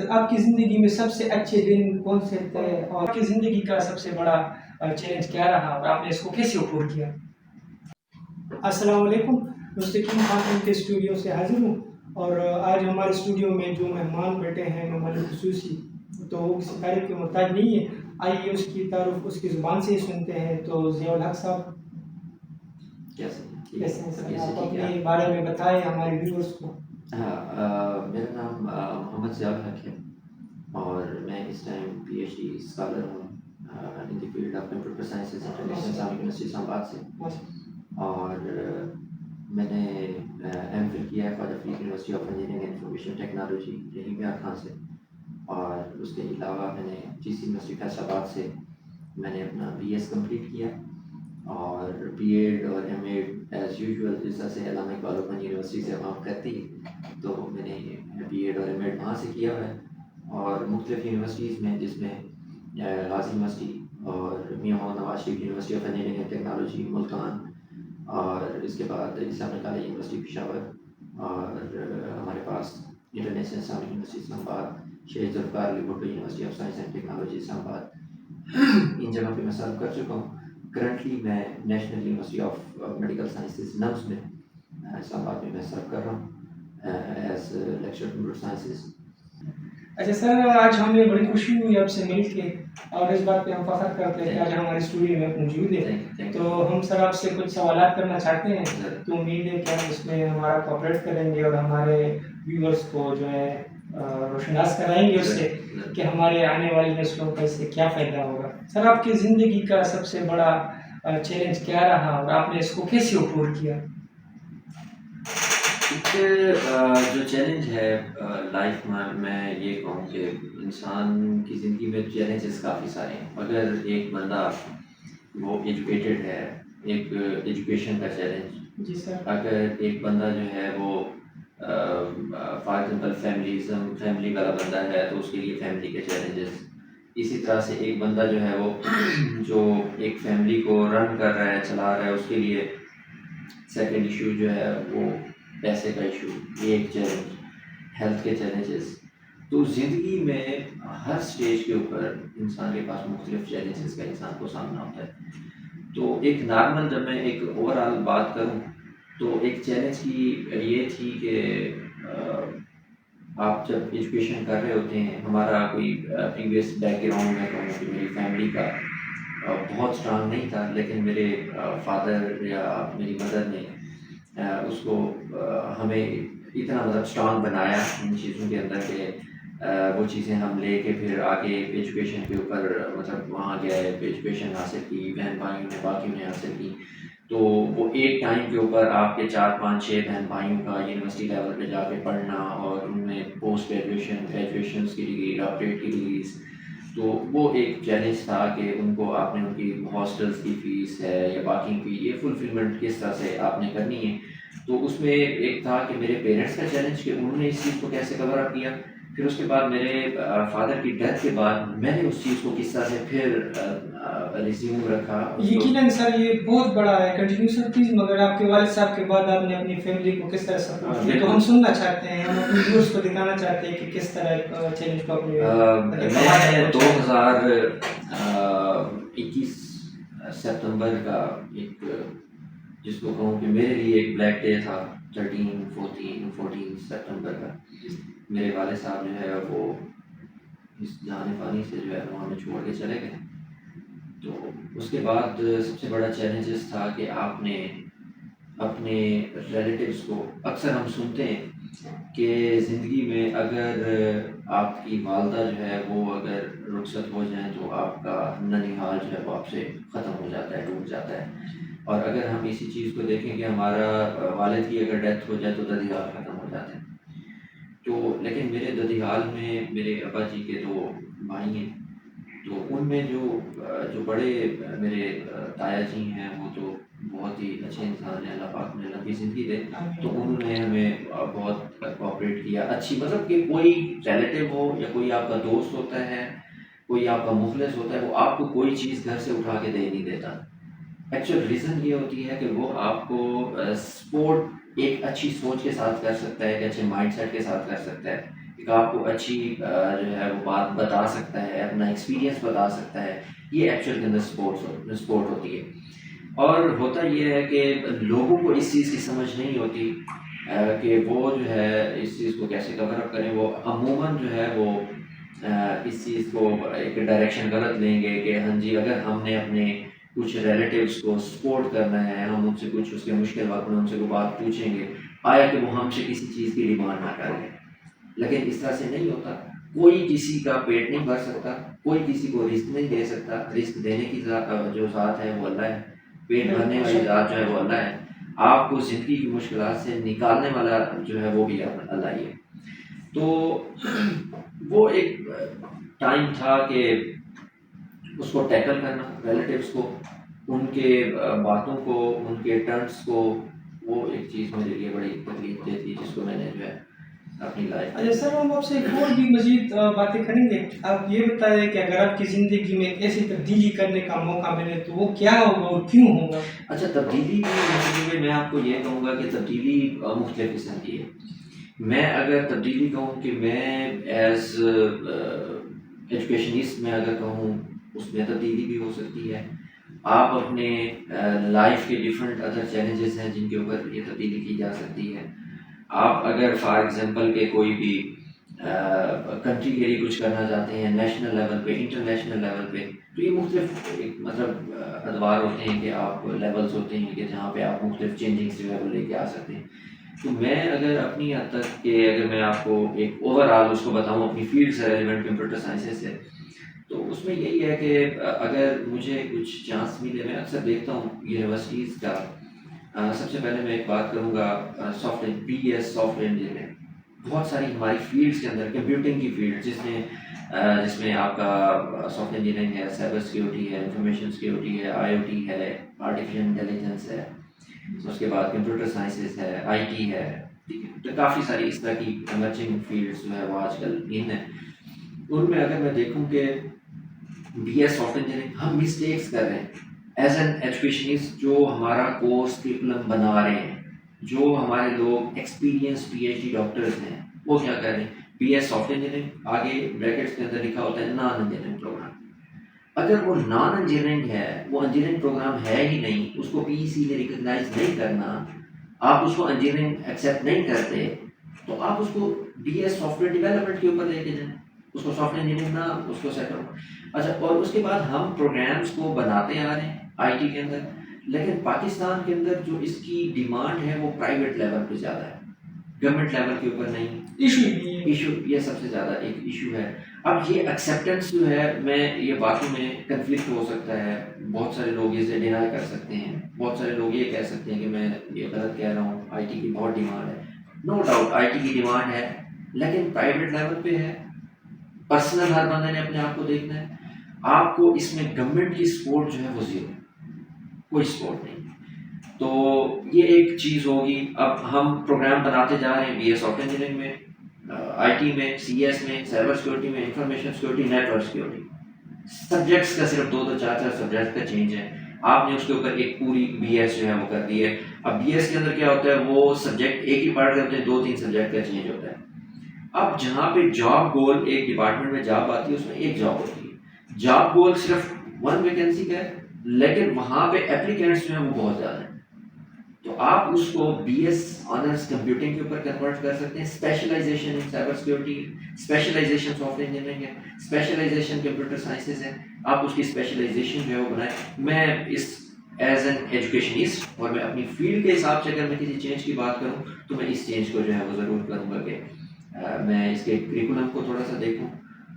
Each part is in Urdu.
آپ کی زندگی میں سب سے اچھے دن کون سے تھے اور آپ کی زندگی کا سب سے بڑا چیلنج کیا رہا اور آپ نے اس کو کیسے عبور کیا؟ السلام علیکم، مستقیم خان ان کے اسٹوڈیو سے حاضر ہوں اور آج ہمارے اسٹوڈیو میں جو مہمان بیٹھے ہیں مہمان خصوصی، تو وہ کسی تعریف کے محتاج نہیں ہے. آئیے اس کی تعارف اس کی زبان سے ہی سنتے ہیں. تو ضیاء الحق صاحب کیسے ہیں سر؟ آپ اپنے بارے میں بتائیں ہمارے ویورز کو. ہاں، میرا نام محمد ضیاء الحق ہے اور میں اس time P H D scholar ہوں in the field of computer sciences International Islamic University Islamabad سے. اور میں نے ایم فل کیا ہے Khwaja Farid University of Engineering and Information Technology Rahim Khan سے. اور اس کے علاوہ میں نے جی سی یونیورسٹی فیصل آباد سے میں نے اپنا بی ایس کمپلیٹ کیا اور بی ایڈ اور ایم ایڈ ایز یوزول جس طرح سے علامہ اقبال اوپن یونیورسٹی سے عوام کرتی ہے تو میں نے بی ایڈ اور ایم ایڈ وہاں سے کیا ہوا ہے. اور مختلف یونیورسٹیز میں جس میں غازی یونیورسٹی اور Mian Muhammad Nawaz Sharif University of Engineering and Technology Multan اور اس کے بعد اسلامک کالج یونیورسٹی پشاور اور ہمارے پاس International Islamic University Islamabad Shaheed Zulfiqar Ali Bhutto University of Science and Technology Islamabad. ان جگہ پہ میں سرو کر چکا ہوں. کرنٹلی میں National University of Medical Sciences NUMS میں اسلام آباد میں سرو کر رہا ہوں ایز لیکچر کمپیوٹر سائنسز. اچھا سر، آج ہمیں بڑی خوشی ہوئی آپ سے مل کے اور اس بات پہ ہم فخر کرتے ہیں کہ آج ہمارے اسٹوڈیو میں موجود ہے. تو ہم سر آپ سے کچھ سوالات کرنا چاہتے ہیں. تو امید ہے کہ ہم اس میں ہمارا کوآپریٹ کریں گے اور ہمارے ویورز کو جو ہے روشناس کرائیں گے اس سے کہ ہمارے آنے والی نسلوں کو اس سے کیا فائدہ ہوگا. سر، آپ کی زندگی کا سب سے بڑا چیلنج کیا رہا اور آپ نے اس کو کیسے عبور کیا؟ جو چیلنج ہے لائف میں یہ کہوں کہ انسان کی زندگی میں چیلنجز کافی سارے ہیں. اگر ایک بندہ وہ ایجوکیٹڈ ہے، ایک ایجوکیشن کا چیلنج. جی سر. اگر ایک بندہ جو ہے وہ فار ایگزامپل فیملی والا بندہ ہے تو اس کے لیے فیملی کے چیلنجز. اسی طرح سے ایک بندہ جو ہے وہ جو ایک فیملی کو رن کر رہا ہے چلا رہا ہے اس کے لیے سیکنڈ ایشو جو ہے وہ پیسے کا ایشو، یہ ایک چیلنج. ہیلتھ کے چیلنجز. تو زندگی میں ہر سٹیج کے اوپر انسان کے پاس مختلف چیلنجز کا انسان کو سامنا ہوتا ہے. تو ایک نارمل جب میں ایک اوور آل بات کروں تو ایک چیلنج کی یہ تھی کہ آپ جب ایجوکیشن کر رہے ہوتے ہیں، ہمارا کوئی پریویس بیک گراؤنڈ میں کہوں کہ میری فیملی کا بہت اسٹرانگ نہیں تھا، لیکن میرے فادر یا میری مدر نے اس کو ہمیں اتنا مطلب اسٹرانگ بنایا ان چیزوں کے اندر کہ وہ چیزیں ہم لے کے پھر آگے ایجوکیشن کے اوپر مطلب وہاں گئے، ایجوکیشن حاصل کی، بہن بھائیوں نے باقیوں نے حاصل کی. تو وہ ایک ٹائم کے اوپر آپ کے 4 5 6 بہن بھائیوں کا یونیورسٹی لیول پہ جا کے پڑھنا اور ان میں پوسٹ گریجویشنس کی ڈگری، ڈاکٹریٹ کی ڈگریز. تو وہ ایک چیلنج تھا کہ ان کو آپ نے ان کی ہاسٹلس کی فیس ہے یا باقی کی یہ فلفلمنٹ کس طرح سے آپ نے کرنی ہے. تو اس میں ایک تھا کہ میرے پیرنٹس کا چیلنج کہ انہوں نے اس چیز کو کیسے کور اپ کیا. پھر اس کے بعد میرے فادر کی ڈیتھ کے بعد میں نے اس چیز کو کس طرح سے پھر ریزیوم رکھا. یقیناً سر یہ بہت بڑا ہے کنٹینیوشن چیز، مگر آپ کے والد صاحب کے بعد آپ نے اپنی فیملی کو کس طرح سپورٹ کیا تو ہم سننا چاہتے ہیں، ہم اپنے ویورز کو دکھانا چاہتے ہیں کہ کس طرح چیلنج کو اپنے. میں 2021 سپتمبر کا ایک جس کو کہوں کہ میرے لیے ایک بلیک ڈے تھا. 14 سپتمبر کا میرے والد صاحب جو ہے وہ اس جہان فانی سے جو ہے وہ ہمیں چھوڑ کے چلے گئے. تو اس کے بعد سب سے بڑا چیلنجز تھا کہ آپ نے اپنے ریلیٹیوز کو، اکثر ہم سنتے ہیں کہ زندگی میں اگر آپ کی والدہ جو ہے وہ اگر رخصت ہو جائیں تو آپ کا ننھیال جو ہے وہ آپ سے ختم ہو جاتا ہے، ٹوٹ جاتا ہے. اور اگر ہم اسی چیز کو دیکھیں کہ ہمارا والد کی اگر ڈیتھ ہو جائے تو ددھیال ختم ہو جاتے ہیں. تو لیکن میرے ددھیال میں میرے ابا جی کے 2 بھائی ہیں. تو ان میں جو بڑے میرے تایا جی ہیں وہ تو بہت ہی اچھے انسان ہیں، اللہ پاک نے لمبی زندگی دے. تو انہوں نے ہمیں بہت کوآپریٹ کیا. اچھی مطلب کہ کوئی ریلیٹیو ہو یا کوئی آپ کا دوست ہوتا ہے، کوئی آپ کا مخلص ہوتا ہے، وہ آپ کو کوئی چیز گھر سے اٹھا کے دے نہیں دیتا. ایکچوئل ریزن یہ ہوتی ہے کہ وہ آپ کو سپورٹ ایک اچھی سوچ کے ساتھ کر سکتا ہے، ایک اچھے مائنڈ سیٹ کے ساتھ کر سکتا ہے. ایک آپ کو اچھی جو ہے وہ بات بتا سکتا ہے، اپنا ایکسپیرینس بتا سکتا ہے، یہ ایکچوئل کے اندر سپورٹ ہوتی ہے۔ اور ہوتا یہ ہے کہ لوگوں کو اس چیز کی سمجھ نہیں ہوتی کہ وہ جو ہے اس چیز کو کیسے کور اپ کریں۔ وہ عموماً جو ہے وہ اس چیز کو ایک ڈائریکشن غلط لیں گے کہ ہاں جی اگر ہم نے اپنے کچھ ریلیٹیوز کو سپورٹ کرنا ہے، ہم ان سے کچھ اس کے مشکل وقت میں ان سے کوئی بات پوچھیں گے، آیا کہ وہ ہم سے کسی چیز کی ڈیمانڈ نہ کریں۔ لیکن اس طرح سے نہیں ہوتا، کوئی کسی کا پیٹ نہیں بھر سکتا، کوئی کسی کو رزق نہیں دے سکتا۔ رزق دینے کی جو ذات ہے وہ اللہ ہے، پیٹ بھرنے والی ذات جو ہے وہ اللہ ہے، آپ کو زندگی کی مشکلات سے نکالنے والا جو ہے وہ بھی اللہ ہی ہے۔ تو وہ ایک ٹائم تھا کہ اس کو ٹیکل کرنا، ریلیٹیوز کو، ان کے باتوں کو، ان کے ٹرنس کو، وہ ایک چیز میرے لیے بڑی تکلیف دہ تھی جس کو میں نے جو ہے اپنی لائف۔ اچھا سر، ہم آپ سے ایک اور بھی مزید باتیں کریں گے۔ آپ یہ بتائیں کہ اگر آپ کی زندگی میں ایک ایسی تبدیلی کرنے کا موقع ملے تو وہ کیا ہوگا اور کیوں ہوگا؟ اچھا، تبدیلی کی زندگی میں میں آپ کو یہ کہوں گا کہ تبدیلی مختلف قسم کی ہے۔ میں اگر تبدیلی کہوں کہ میں ایز ایجوکیشنسٹ میں اگر کہوں، اس میں تبدیلی بھی ہو سکتی ہے۔ آپ اپنے لائف کے ڈفرینٹ ادر چیلنجز ہیں جن کے اوپر یہ تبدیلی کی جا سکتی ہے۔ آپ اگر فار ایگزامپل کہ کوئی بھی کنٹری کے لیے کچھ کرنا چاہتے ہیں، نیشنل لیول پہ، انٹرنیشنل لیول پہ، تو یہ مختلف مطلب ادوار ہوتے ہیں کہ آپ لیولز ہوتے ہیں کہ جہاں پہ آپ مختلف چینجنگس جو ہے وہ لے کے آ سکتے ہیں۔ تو میں اگر اپنی حد تک کہ اگر میں آپ کو ایک اوور آل اس کو بتاؤں اپنی فیلڈ سے ریلیونٹ کمپیوٹر سائنسز سے، تو اس میں یہی ہے کہ اگر مجھے کچھ چانس ملے، میں اکثر دیکھتا ہوں یونیورسٹیز کا، سب سے پہلے میں ایک بات کروں گا software, B S software engineering. بہت ساری ہماری فیلڈس کے اندر، کمپیوٹنگ کی فیلڈ جس میں آپ کا سافٹ ویئر انجینئرنگ ہے، سائبر سیکیورٹی ہے، انفارمیشن سیکیورٹی ہے، آئی او ٹی ہے، آرٹیفیشل انٹیلیجنس ہے، اس کے بعد کمپیوٹر سائنسز ہے، آئی ٹی ہے، ٹھیک ہے، تو کافی ساری اس طرح کی ایمرجنگ فیلڈس جو ہے وہ آج کل ان ہیں۔ ان میں اگر میں دیکھوں کہ بی ایس سافٹ انجینئرنگ ہم مسٹیکس کر رہے ہیں ایز این ایجوکیشنسٹ، جو ہمارا کورس کرکولم بنا رہے ہیں، جو ہمارے لوگ experience P H D doctors ہیں، وہ کیا کر رہے ہیں؟ بی ایس سافٹ انجینئرنگ، آگے بریکٹس کے اندر لکھا ہوتا ہے نان انجینئرنگ پروگرام۔ اگر وہ نان انجینئرنگ ہے، وہ انجینئرنگ پروگرام ہے ہی نہیں، اس کو پی ای سی نے ریکگنائز نہیں کرنا، آپ اس کو انجینئرنگ ایکسیپٹ نہیں کرتے، تو آپ اس کو be S soft where development کے اوپر لے کے جائیں، اس کو سافٹ ویئر انجینئرنگ نہ اس کو سیٹ کرو۔ اچھا، اور اس کے بعد ہم پروگرامس کو بناتے آ رہے ہیں آئی ٹی کے اندر، لیکن پاکستان کے اندر جو اس کی ڈیمانڈ ہے وہ پرائیویٹ لیول پہ زیادہ ہے، گورنمنٹ لیول کے اوپر نہیں۔ ایشو یہ سب سے زیادہ ایک ایشو ہے۔ اب یہ ایکسیپٹنس جو ہے، میں یہ باتوں میں کنفلکٹ ہو سکتا ہے، بہت سارے لوگ اسے ڈینائی کر سکتے ہیں، بہت سارے لوگ یہ کہہ سکتے ہیں کہ میں یہ غلط کہہ رہا ہوں، آئی ٹی کی بہت ڈیمانڈ ہے۔ نو ڈاؤٹ آئی ٹی کی ڈیمانڈ ہے، لیکن پرائیویٹ لیول پہ ہے، پرسنل ہر بندے نے اپنے آپ کو دیکھنا ہے۔ آپ کو اس میں گورنمنٹ کی سپورٹ جو ہے وہ زیرو، کوئی سپورٹ نہیں۔ تو یہ ایک چیز ہوگی۔ اب ہم پروگرام بناتے جا رہے ہیں بی ایس سافٹ انجینئرنگ میں، آئی ٹی میں، سی ایس میں، سائبر سیکورٹی میں، information security, network security, subjects کا صرف 2 4 سبجیکٹ کا چینج ہے۔ آپ نے اس کے اوپر ایک پوری بی ایس جو ہے وہ کر دی ہے۔ اب بی ایس کے اندر کیا ہوتا ہے، وہ سبجیکٹ ایک ہی پڑھ رہے ہوتے ہیں، 2 3 سبجیکٹ کا چینج ہوتا ہے۔ اب جہاں پہ جاب گول، ایک ڈپارٹمنٹ میں جاب آتی ہے، اس میں ایک جاب ہوتی ہے، جاب گول صرف 1 ویکینسی کا ہے، لیکن وہاں پہ اپلیکینٹس جو ہیں وہ بہت زیادہ ہیں۔ تو آپ اس کو بی ایس آنرس کمپیوٹنگ کے اوپر کنورٹ کر سکتے ہیں، specialization in cyber security, specialization software engineering ہے، اسپیشلائزیشن کمپیوٹر سائنسز ہے، آپ اس کی اسپیشلائزیشن جو ہے وہ بنائیں۔ میں اس ایز این ایجوکیشنسٹ، اور میں اپنی فیلڈ کے حساب سے اگر میں کسی چینج کی بات کروں تو میں اس چینج کو جو ہے وہ ضرور کروں گا کہ میں اس کے کریکولم کو تھوڑا سا دیکھوں،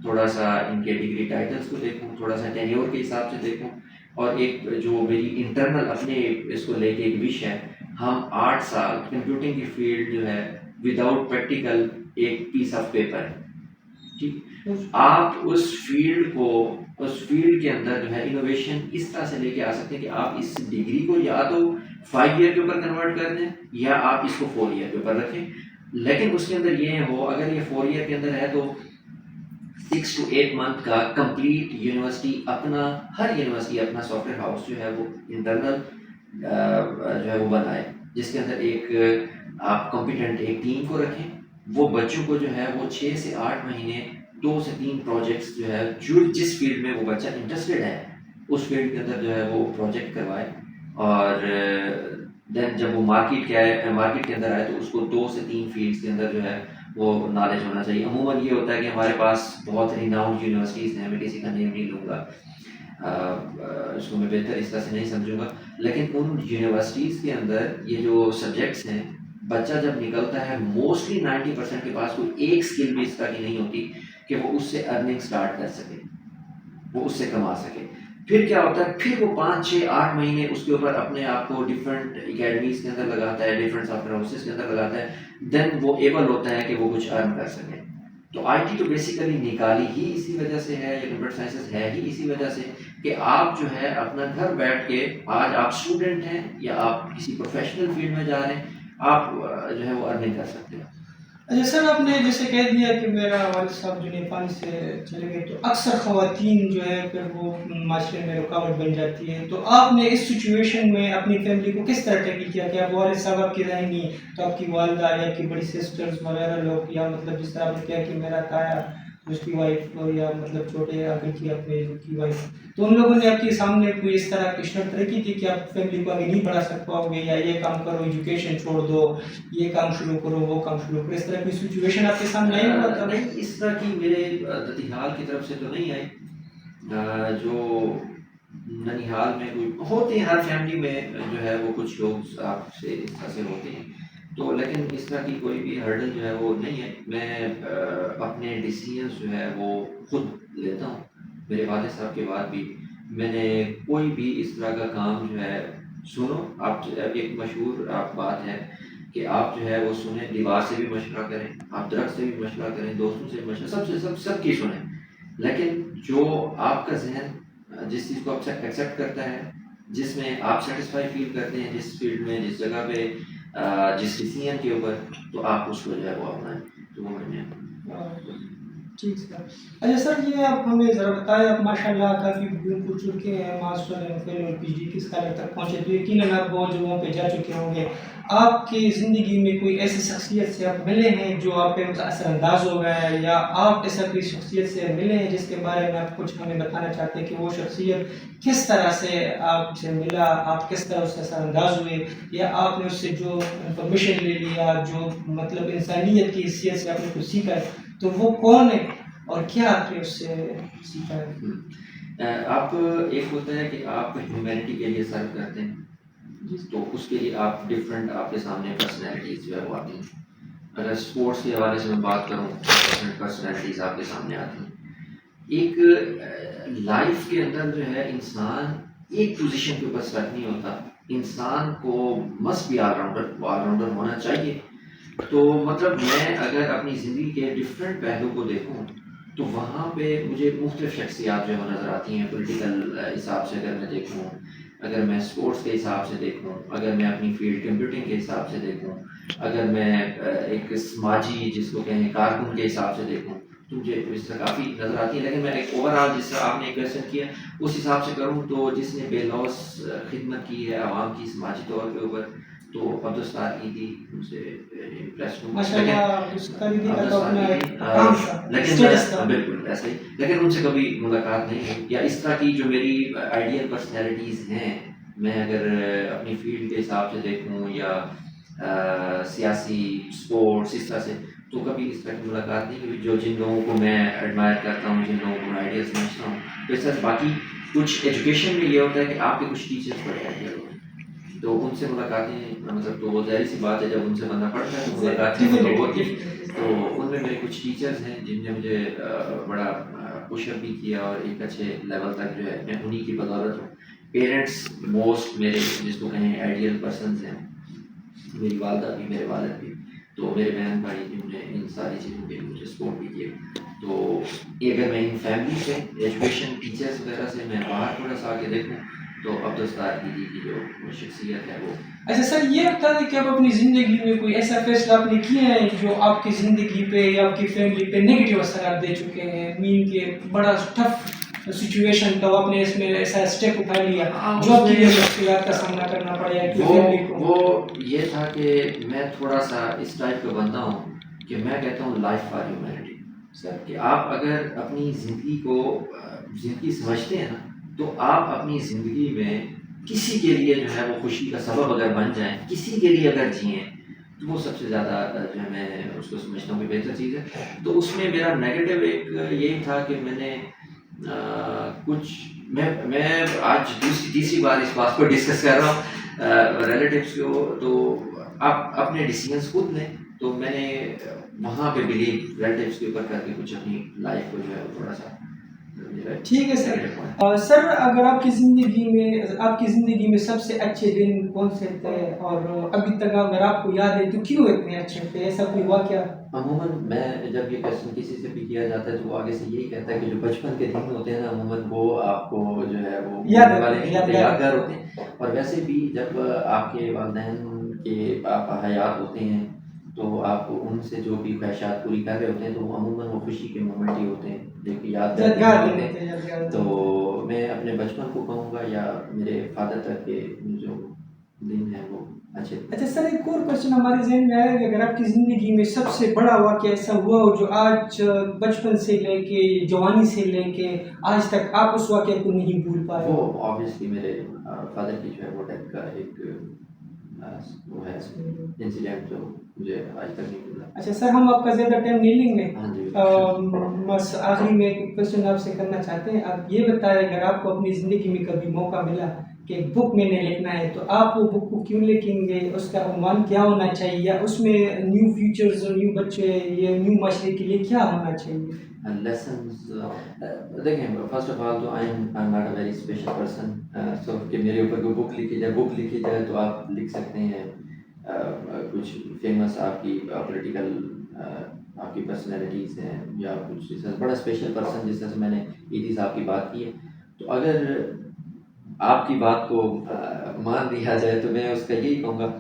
تھوڑا سا ان کے ڈگری ٹائٹلس کو دیکھوں، تھوڑا سا ٹینیور کے حساب سے دیکھوں، اور ایک جو میری انٹرنل اپنے اس کو لے کے ایک وش ہے، ہم 8 سال کمپیوٹنگ کی فیلڈ جو ہے وداؤٹ پریکٹیکل ایک پیس آف پیپر ہے، ٹھیک، آپ اس فیلڈ کو، اس فیلڈ کے اندر جو ہے انوویشن اس طرح سے لے کے آ سکتے ہیں کہ آپ اس ڈگری کو یا تو 5 ایئر کے اوپر کنورٹ کر دیں، یا آپ اس کو 4 ایئر کے اوپر رکھیں، لیکن اس کے اندر یہ ہو، اگر یہ 4 ایئر کے اندر ہے تو 6 to 8 منتھ کا کمپلیٹ یونیورسٹی اپنا، ہر یونیورسٹی اپنا سافٹ ویئر ہاؤس جو ہے وہ انٹرنل جو ہے وہ بنائے، جس کے اندر ایک آپ کمپیٹنٹ ایک ٹیم کو رکھیں، وہ بچوں کو جو ہے وہ 6 سے 8 مہینے 2 سے 3 پروجیکٹس جو ہے جس فیلڈ میں وہ بچہ انٹرسٹڈ ہے اس فیلڈ کے اندر جو ہے وہ پروجیکٹ کروائے، اور دین جب وہ مارکیٹ کے اندر آئے تو اس کو 2 سے 3 فیلڈس کے اندر جو ہے وہ نالج ہونا چاہیے۔ عموماً یہ ہوتا ہے کہ ہمارے پاس بہت ریناؤنڈ یونیورسٹیز ہیں، میں کسی کا نیم نہیں لوں گا، اس کو میں بہتر اس طرح سے نہیں سمجھوں گا، لیکن ان یونیورسٹیز کے اندر یہ جو سبجیکٹس ہیں بچہ جب نکلتا ہے موسٹلی 90% کے پاس کوئی ایک اسکل بھی اس طرح کی نہیں ہوتی کہ وہ اس سے ارننگ سٹارٹ کر سکے، وہ اس سے کما سکے۔ پھر کیا ہوتا ہے، پھر وہ 5 6 8 مہینے اس کے اوپر اپنے آپ کو ڈفرینٹ اکیڈمیز کے اندر لگاتا ہے، ڈفرینٹ سافٹ ویئر ہاؤسز کے اندر لگاتا ہے، دین وہ ایبل ہوتا ہے کہ وہ کچھ ارن کر سکے۔ تو آئی ٹی تو بیسیکلی نکالی ہی اسی وجہ سے ہے، یا کمپیوٹر سائنسز ہے ہی اسی وجہ سے کہ آپ جو ہے اپنا گھر بیٹھ کے، آج آپ اسٹوڈنٹ ہیں یا آپ کسی پروفیشنل فیلڈ میں جا رہے ہیں، آپ جو ہے وہ ارننگ کر سکتے ہیں۔ اچھا سر، آپ نے جیسے کہہ دیا کہ میرا والد صاحب جو نیپال سے چلے گئے، تو اکثر خواتین جو ہے پھر وہ معاشرے میں رکاوٹ بن جاتی ہے، تو آپ نے اس سچویشن میں اپنی فیملی کو کس طرح ٹیکل کیا کہ آپ والد صاحب آپ کی رہیں گی تو آپ کی والدہ یا آپ کی بڑی سسٹرز وغیرہ لوگ، یا مطلب جس طرح آپ نے کیا کہ میرا تایا اس کی وائف، یا مطلب چھوٹے انکل کی اپنے کی وائف، تو ان لوگوں نے آپ کے سامنے کوئی اس طرح کی شرط رکھی تھی کہ آپ فیملی کو آگے نہیں بڑھا سک پاؤ گے، یا یہ کام کرو ایجوکیشن چھوڑ دو، یہ کام شروع کرو وہ کام شروع کرو، اس طرح کی سچویشن آپ کے سامنے آئی ہوا تھا؟ نہیں، اس طرح کی میرے ننیحال کی طرف سے تو نہیں آئی۔ جو ننیحال میں کوئی ہوتے ہیں، ہر فیملی میں جو ہے وہ کچھ لوگ آپ سے اس طرح سے ہوتے ہیں، تو لیکن اس طرح کی کوئی بھی ہرڈل جو ہے وہ نہیں ہے۔ میں اپنے ڈیسیژنس جو ہے وہ خود لیتا ہوں، میرے والد صاحب کے بعد بھی میں نے کوئی بھی اس طرح کا کام جو ہے، سنو آپ، ایک مشہور آپ بات ہے کہ آپ جو ہے وہ سنیں، دیوار سے بھی مشورہ کریں، آپ درخت سے بھی مشورہ کریں، دوستوں سے بھی مشورہ، سب کی سنیں، لیکن جو آپ کا ذہن جس چیز کو آپ ایکسیپٹ کرتا ہے، جس میں آپ سیٹسفائی فیل کرتے ہیں، جس فیلڈ میں، جس جگہ پہ، جس ڈیسیژن کے اوپر، تو آپ اس کو جو ہے وہ اپنائیں، تو وہ میں نے ٹھیک سر۔ اچھا سر، یہ آپ ہمیں ذرا بتائیں، آپ ماشاء اللہ کافی گھوم چکے ہیں، ماسٹر ایم فل اور پی ایچ ڈی کی اسکالر تک پہنچے، تو یقیناً آپ بہت جگہوں پہ جا چکے ہوں گے۔ آپ کی زندگی میں کوئی ایسی شخصیت سے آپ ملے ہیں جو آپ پہ اثر انداز ہو گیا ہے، یا آپ ایسا کوئی شخصیت سے ملے ہیں جس کے بارے میں آپ کچھ ہمیں بتانا چاہتے ہیں کہ وہ شخصیت کس طرح سے آپ سے ملا، آپ کس طرح اس سے اثر انداز ہوئے، یا آپ نے اس سے جو انفارمیشن لے لیا، جو مطلب انسانیت کی حیثیت سے آپ نے کچھ سیکھا ہے، تو وہ کون ہے اور کیا آپ نے اس سے سیکھا ہے؟ آپ، ایک ہوتا ہے کہ آپ ہیومینٹی کے لیے سرو کرتے ہیں، تو اس کے لیے آپ ڈفرینٹ، آپ کے سامنے پرسنالٹیز جو ہے وہ آتی ہیں۔ اگر اسپورٹس کے حوالے سے میں بات کروں، ڈفرینٹ پرسنالٹیز آپ کے سامنے آتی ہیں۔ ایک لائف کے اندر جو ہے انسان ایک پوزیشن کے اوپر اسٹک نہیں ہوتا، انسان کو مسٹ بھی آل راؤنڈر ہونا چاہیے۔ تو مطلب میں اگر اپنی زندگی کے ڈفرینٹ پہلو کو دیکھوں تو وہاں پہ مجھے مختلف شخصیات جو ہے نظر آتی ہیں۔ پولیٹیکل حساب سے اگر میں دیکھوں، اگر میں اسپورٹس کے حساب سے دیکھوں، اگر میں اپنی فیلڈ کمپیوٹنگ کے حساب سے دیکھوں، اگر میں ایک سماجی جس کو کہیں کارکن کے حساب سے دیکھوں، تو مجھے اس طرح کافی نظر آتی ہے۔ لیکن میں ایک اوور آل، جس طرح آپ نے ایک کویشچن کیا اس حساب سے کروں تو جس نے بے لوث خدمت کی ہے عوام کی سماجی طور کے اوپر، تو عبدالستار ایدھی ان سے امپریس ہوں۔ بالکل ایسا ہی، لیکن ان سے کبھی ملاقات نہیں ہوئی، یا اس طرح کی جو میری آئیڈیل پرسنالٹیز ہیں، میں اگر اپنی فیلڈ کے حساب سے دیکھوں یا سیاسی، اسپورٹس، اس طرح سے، تو کبھی اس طرح کی ملاقات نہیں ہوئی۔ جو جن لوگوں کو میں ایڈمائر کرتا ہوں، جن لوگوں کو میں آئیڈیل سمجھتا ہوں، تو اس طرح باقی کچھ ایجوکیشن میں یہ ہوتا ہے کہ آپ کے کچھ ٹیچرس بڑے آئیڈیل ہوتے ہیں، تو ان سے ملاقاتیں، مطلب تو وہ ظاہر سی بات ہے جب ان سے بننا پڑتا ہے تو ملاقاتیں تو ہوتی ہیں۔ تو ان میں میرے کچھ ٹیچرز ہیں جن نے مجھے بڑا پش اپ بھی کیا، اور ایک اچھے لیول تک جو ہے میں انہیں کی بدولت ہوں۔ پیرنٹس موسٹ میرے جس کو کہیں آئیڈیل پرسنز ہیں، میری والدہ بھی، میرے والد بھی، تو میرے بہن بھائی جنہوں نے ان ساری چیزوں کے لیے مجھے سپورٹ بھی کیا۔ تو اگر میں ان فیملی سے، ایجوکیشن، ٹیچرس وغیرہ سے میں باہر تھوڑا سا آگے دیکھوں تو عبدالستار ایدھی کی جو شخصیت ہے وہ۔ اچھا سر، یہ بتا دیں کہ آپ اپنی زندگی میں کوئی ایسا فیصلہ آپ نے کیا ہے جو آپ کی زندگی پہ یا آپ کی فیملی پہ نیگیٹو اثرات دے چکے ہیں، مین کہ بڑا ٹف سچویشن تو آپ نے اس میں ایسا اسٹیپ اٹھا لیا جو آپ کے لیے مشکلات کا سامنا کرنا پڑا ہے؟ وہ یہ تھا کہ میں تھوڑا سا اس ٹائپ کا بندہ ہوں کہ میں کہتا ہوں لائف فار ہیومینٹی، سر کہ آپ اگر اپنی زندگی کو زندگی سمجھتے ہیں نا، تو آپ اپنی زندگی میں کسی کے لیے جو ہے وہ خوشی کا سبب اگر بن جائیں، کسی کے لیے اگر جئیں، تو وہ سب سے زیادہ جو ہے میں اس کو سمجھتا ہوں کہ بہتر چیز ہے۔ تو اس میں میرا نیگیٹو ایک یہی تھا کہ میں نے کچھ میں آج تیسری بار اس بات کو ڈسکس کر رہا ہوں ریلیٹیوس کو، تو آپ اپنے ڈیسیجنس خود لیں۔ تو میں نے وہاں پہ بلیو ریلیٹیوس کے اوپر کر کے کچھ اپنی لائف کو جو ہے وہ تھوڑا سا ٹھیک ہے سر۔ سر اگر آپ کی زندگی میں سب سے اچھے دن کون سے تھے، اور ابھی تک اگر آپ کو یاد ہے تو کیوں اتنے اچھے تھے، ایسا کوئی واقعہ؟ عموماً میں جب یہ کویشچن کسی سے بھی کیا جاتا ہے تو وہ آگے سے یہی کہتا ہے کہ جو بچپن کے دن ہوتے ہیں نا، عموماً وہ آپ کو جو ہے وہ والے نہیں ہوتے، یادگار ہوتے ہیں۔ اور ویسے بھی جب آپ کے والدین کے آپ حیات ہوتے ہیں تو آپ ان سے جو بھی خواہشات پوری کر رہے ہوتے ہیں تو عموماً وہ خوشی کے مومنٹ ہی ہوتے ہیں جو کہ یادگار ہوتے ہیں۔ تو میں اپنے بچپن کو کہوں گا یا میرے فادر تک کے جو دن ہیں وہ اچھے تھے۔ اچھا سر، ایک اور کوشچن ہمارے ذہن میں آیا کہ اگر آپ کی زندگی میں سب سے بڑا واقعہ ایسا ہوا ہو جو آج بچپن سے لے کے جوانی سے لے کے آج تک آپ اس واقعے کو نہیں بھول پائے، وہ آبویسلی میرے فادر کی جو ہے وہ ڈیتھ کا ایک وہ ہے انسیڈنٹ جو مجھے آج تک نہیں بھولا۔ اچھا سر، ہم آپ کا زیادہ ٹائم نہیں لیں گے، ہاں جی، بس آخری میں ایک کوشچن آپ سے کرنا چاہتے ہیں۔ آپ یہ بتائیں اگر آپ کو اپنی زندگی میں کبھی موقع ملا کہ ایک بک میں نے لکھنا ہے تو آپ وہ بک کو کیوں لکھیں گے، اس کا عنوان کیا ہونا چاہیے، یا اس میں نیو فیوچرز، نیو بچے یا نیو معاشرے کے لیے کیا ہونا چاہیے؟ لیسنز دیکھیں، فرسٹ آف آل تو I am not a very special person, so کہ میرے اوپر کوئی بک لکھی جائے تو آپ لکھ سکتے ہیں کچھ فیمس آپ کی پولیٹیکل آپ کی پرسنالٹیز ہیں یا کچھ اس طرح بڑا اسپیشل پرسن، جس طرح سے میں نے ایدی صاحب کی بات کی ہے۔ تو اگر آپ کی بات کو مان لیا جائے تو میں اس کا یہی کہوں گا،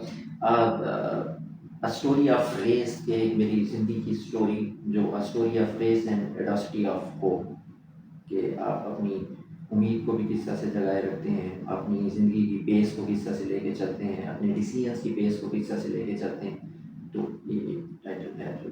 اسٹوری آف ریس، کہ میری زندگی کی اسٹوری، جو story of race and audacity of hope, کہ آپ اپنی امید کو بھی کس طرح سے جگائے رکھتے ہیں، اپنی زندگی کی پیس کو کس طرح سے لے کے چلتے ہیں، اپنے ڈیسیجنس کی پیس کو کس طرح سے لے کے چلتے ہیں۔ تو یہ ٹائٹل ہے جو